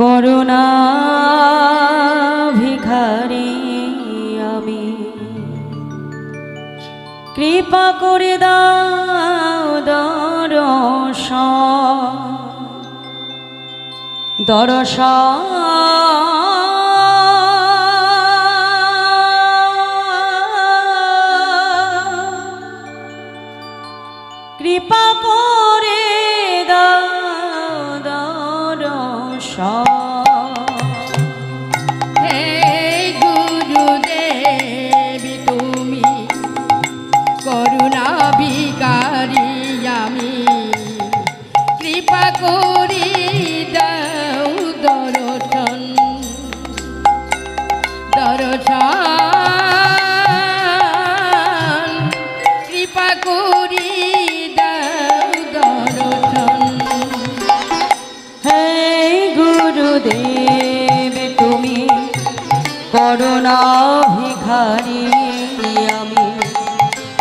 করুণা ভিখারি আমি, কৃপা করে দাও কৃপা করে হে গুরুদেব তুমি করুণা ভিখারি আমি, কৃপা করি দাও দর্শন কৃপা করি দাও দর্শন। হে গুরুদেব তুমি করুণা ভিখারি আমি,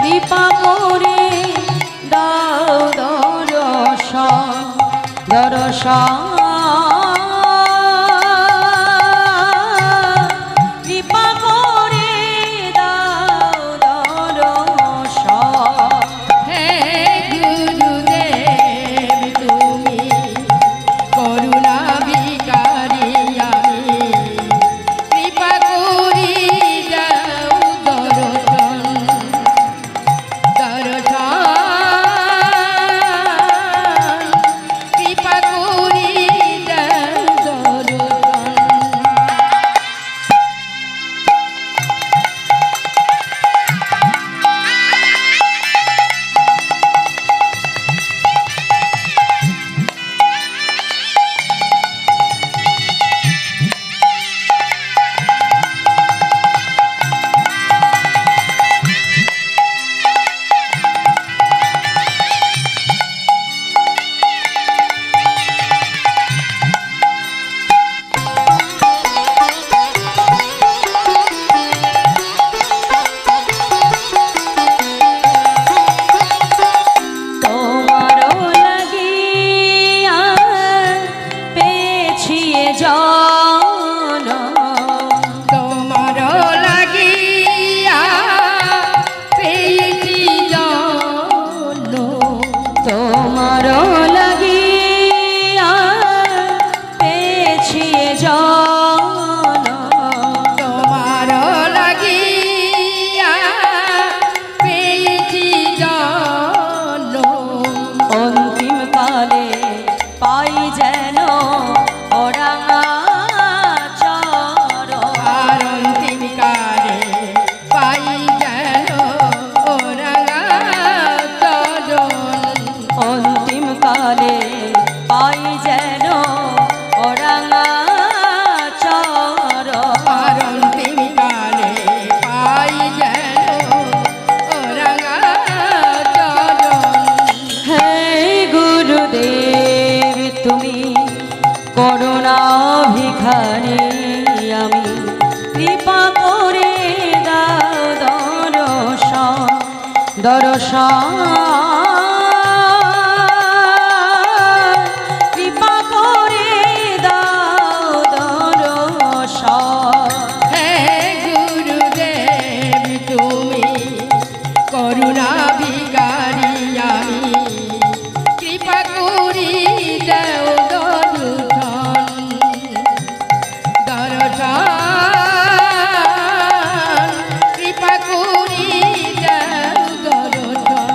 কৃপা করে দাও দর্শন কৃপা করে দাও দর্শন। হে গুরুদেব তুমি করুণা ভিখারি আমি, কৃপা করি দাও দর্শন কৃপা করি দাও দর্শন। করুণা ভিখারি আমি, কৃপা করে দাও দর্শন কৃপা করে দাও দর্শন। হে গুরুদেব তুমি করুণা ভিখারি আমি, কৃপা করি দাও কৃপা করি দাও দর্শন।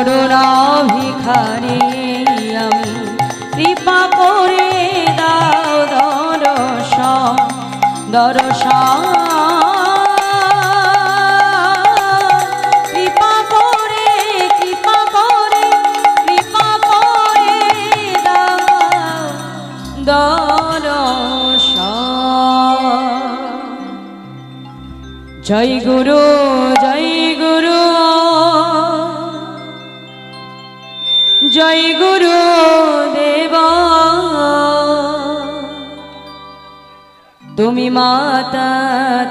করুণা ভিখারি আমি কৃপা করে দাও দর্শন দর্শন কৃপা করে কৃপা করে কৃপা করে দাও দর্শন। জয় গুরু জয় গুরু জয় গুরু দেবা তুমি মাতা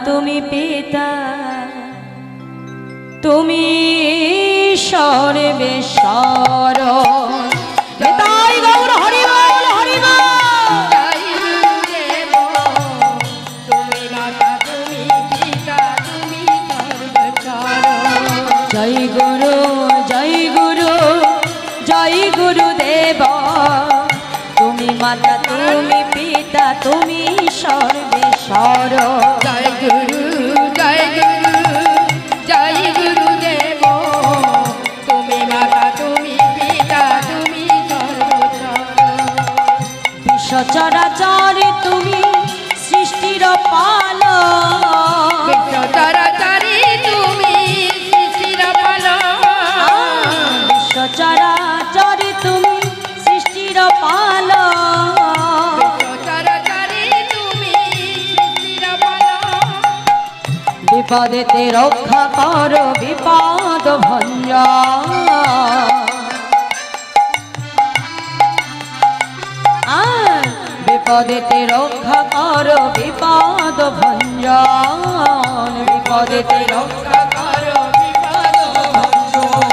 তুমি পিতা তুমি সর্বেশ্বর। নিতাই গৌর হরি বল হরি বল। জয় গুরুদেব তুমি মাতা তুমি পিতা তুমি সর্বস্বর। জয় গুরু জয় গুরু জয় গুরুদেব তুমি মাতা তুমি পিতা তুমি সর্বেশ্বর। জয় গুরু জয় গুরু জয় গুরুদেব তুমি মাতা তুমি পিতা তুমি সর্বস্বর। বিশ্ব চরাচরে তুমি সৃষ্টির পালক। বিশ্ব চরাচরে তুমি সৃষ্টির পালক। বিশ্ব চরাচরে তুমি সৃষ্টির পালক। বিশ্ব চরাচরে তুমি সৃষ্টির পালক। বিপদেতে রক্ষা করো বিপদ ভঞ্জন। বিপদেতে রক্ষা করো বিপদ ভঞ্জন। বিপদেতে রক্ষা করো বিপদ ভঞ্জন।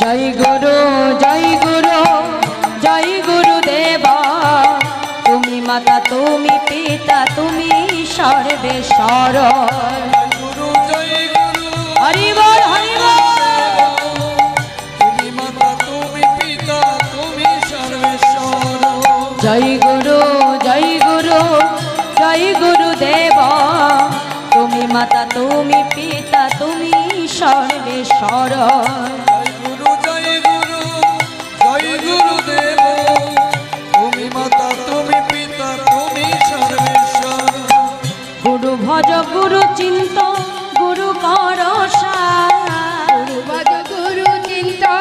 জয় গুরু জয় গুরু জয় গুরুদেবা তুমি মাতা তুমি পিতা তুমি সর্বেশ্বর। গুরু জয় গুরু হরি বল হরি বল। তুমি মাতা তুমি পিতা তুমি সর্বেশ্বর। জয় গুরু জয় গুরু জয় গুরুদেব তুমি মাতা তুমি পিতা তুমি সর্বেশ্বর। জয় গুরু জয় গুরু জয় গুরুদেব তুমি মাতা তুমি পিতা তুমি সর্বেশ্বর। গুরু ভজ গুরু চিন্ত গুরু কর গুরু ভজ গুরু চিন্তা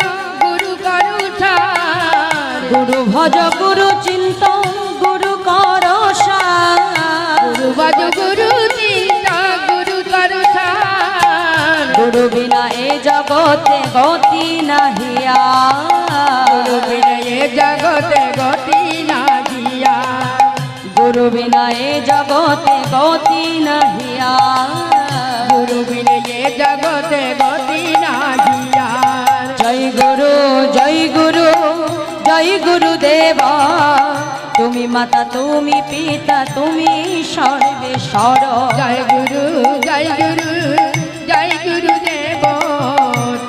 গুরু করু ঠার। গুরু ভজ গুরু চিন্ত গুরু কর গুরু ভজ গুরু চিন্তা গুরু করু ঠার। গুরু বিনা এ জগতে গতি নাহিয়া। গুরু বিনয়ে জগতে গতি না দিয়া। গুরু বিনা এ জগতে গতি নাহিয়া। গুরু বিনয়ে জগতে গতি না দিয়া। জয় গুরু জয় গুরু জয় গুরুদেব তুমি মাতা তুমি পিতা তুমি সর্বেশ্বর। জয় গুরু জয় গুরু জয় গুরুদেব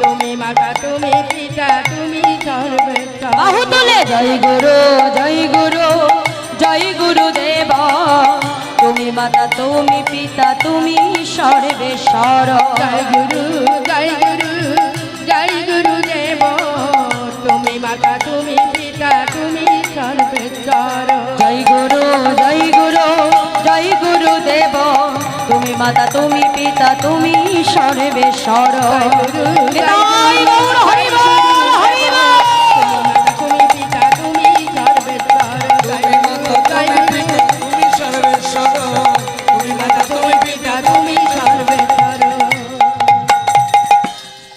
তুমি মাতা তুমি পিতা তুমি সর্বেশ্বর। বাহু তুলে জয় গুরু জয় গুরু জয় গুরুদেব তুমি মাতা তুমি পিতা তুমি সর্বেশ্বর। জয় গুরু জয় গুরু জয় গুরুদেব তুমি মাতা তুমি পিতা তুমি সর্বেশ্বর। জয় গুরু জয় গুরু জয় গুরুদেব তুমি মাতা তুমি পিতা তুমি সর্বেশ্বর। জয় গুরু জয় নিতাই গৌর হরি